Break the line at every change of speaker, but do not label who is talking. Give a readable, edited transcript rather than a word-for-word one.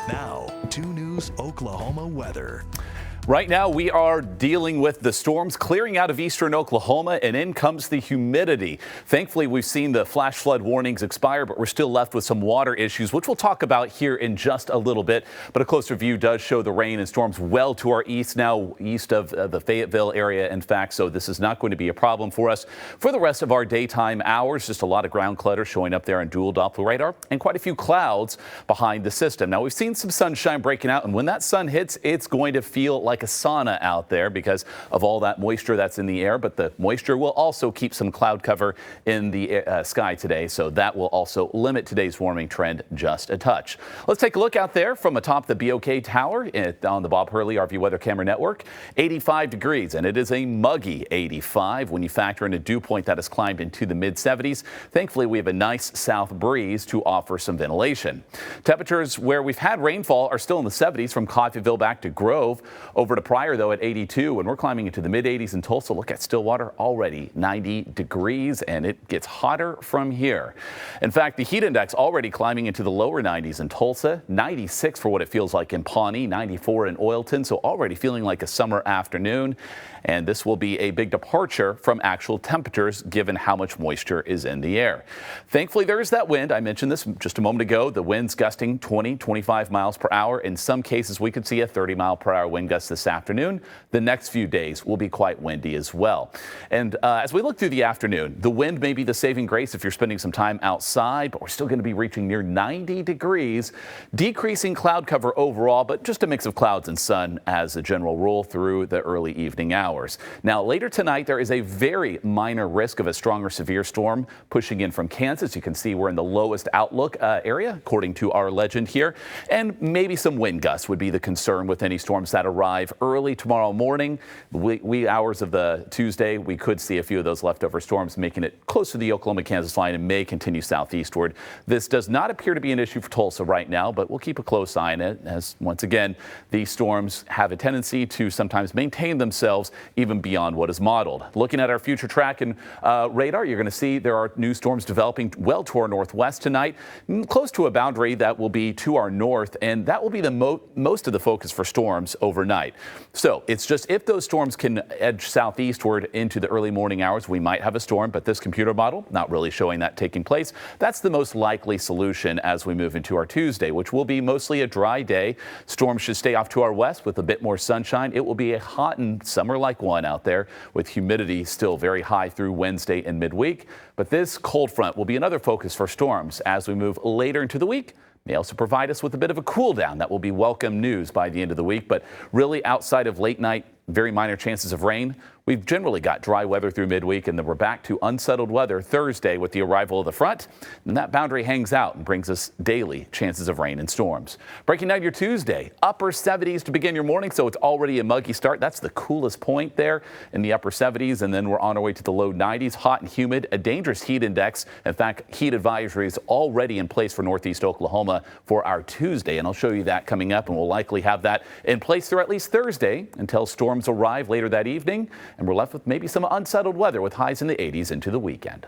Now, 2 News Oklahoma weather.
Right now, we are dealing with the storms clearing out of eastern Oklahoma, and in comes the humidity. Thankfully, we've seen the flash flood warnings expire, but we're still left with some water issues, which we'll talk about here in just a little bit. But a closer view does show the rain and storms well to our east now, east of the Fayetteville area, in fact, so this is not going to be a problem for us for the rest of our daytime hours. Just a lot of ground clutter showing up there on dual Doppler radar and quite a few clouds behind the system. Now, we've seen some sunshine breaking out, and when that sun hits, it's going to feel like a sauna out there because of all that moisture that's in the air, but the moisture will also keep some cloud cover in the sky today, so that will also limit today's warming trend just a touch. Let's take a look out there from atop the BOK Tower on the Bob Hurley RV Weather Camera Network. 85 degrees, and it is a muggy 85 when you factor in a dew point that has climbed into the mid-70s. Thankfully, we have a nice south breeze to offer some ventilation. Temperatures where we've had rainfall are still in the 70s from Coffeyville back to Grove. Over to Pryor, though, at 82, and we're climbing into the mid-80s in Tulsa. Look at Stillwater, already 90 degrees, and it gets hotter from here. In fact, the heat index already climbing into the lower 90s in Tulsa, 96 for what it feels like in Pawnee, 94 in Oilton, so already feeling like a summer afternoon. And this will be a big departure from actual temperatures given how much moisture is in the air. Thankfully, there is that wind. I mentioned this just a moment ago. The winds gusting 20, 25 miles per hour. In some cases, we could see a 30-mile-per-hour wind gust this afternoon. The next few days will be quite windy as well. And as we look through the afternoon, the wind may be the saving grace if you're spending some time outside, but we're still going to be reaching near 90 degrees. Decreasing cloud cover overall, but just a mix of clouds and sun as a general rule through the early evening hours. Now, later tonight, there is a very minor risk of a strong or severe storm pushing in from Kansas. You can see we're in the lowest outlook area, according to our legend here. And maybe some wind gusts would be the concern with any storms that arrive early tomorrow morning. Wee hours of the Tuesday, we could see a few of those leftover storms making it close to the Oklahoma-Kansas line and may continue southeastward. This does not appear to be an issue for Tulsa right now, but we'll keep a close eye on it as, once again, these storms have a tendency to sometimes maintain themselves even beyond what is modeled. Looking at our future track and radar, you're going to see there are new storms developing well to our northwest tonight, close to a boundary that will be to our north, and that will be the most of the focus for storms overnight. So it's just if those storms can edge southeastward into the early morning hours, we might have a storm, but this computer model not really showing that taking place. That's the most likely solution as we move into our Tuesday, which will be mostly a dry day. Storms should stay off to our west with a bit more sunshine. It will be a hot and summer-like one out there with humidity still very high through Wednesday and midweek. But this cold front will be another focus for storms as we move later into the week. May also provide us with a bit of a cool down that will be welcome news by the end of the week. But really outside of late night, very minor chances of rain. We've generally got dry weather through midweek, and then we're back to unsettled weather Thursday with the arrival of the front. And that boundary hangs out and brings us daily chances of rain and storms. Breaking down your Tuesday, upper 70s to begin your morning, so it's already a muggy start. That's the coolest point there in the upper 70s, and then we're on our way to the low 90s, hot and humid, a dangerous heat index. In fact, heat advisory is already in place for northeast Oklahoma for our Tuesday, and I'll show you that coming up, and we'll likely have that in place through at least Thursday until storms arrive later that evening, and we're left with maybe some unsettled weather with highs in the 80s into the weekend.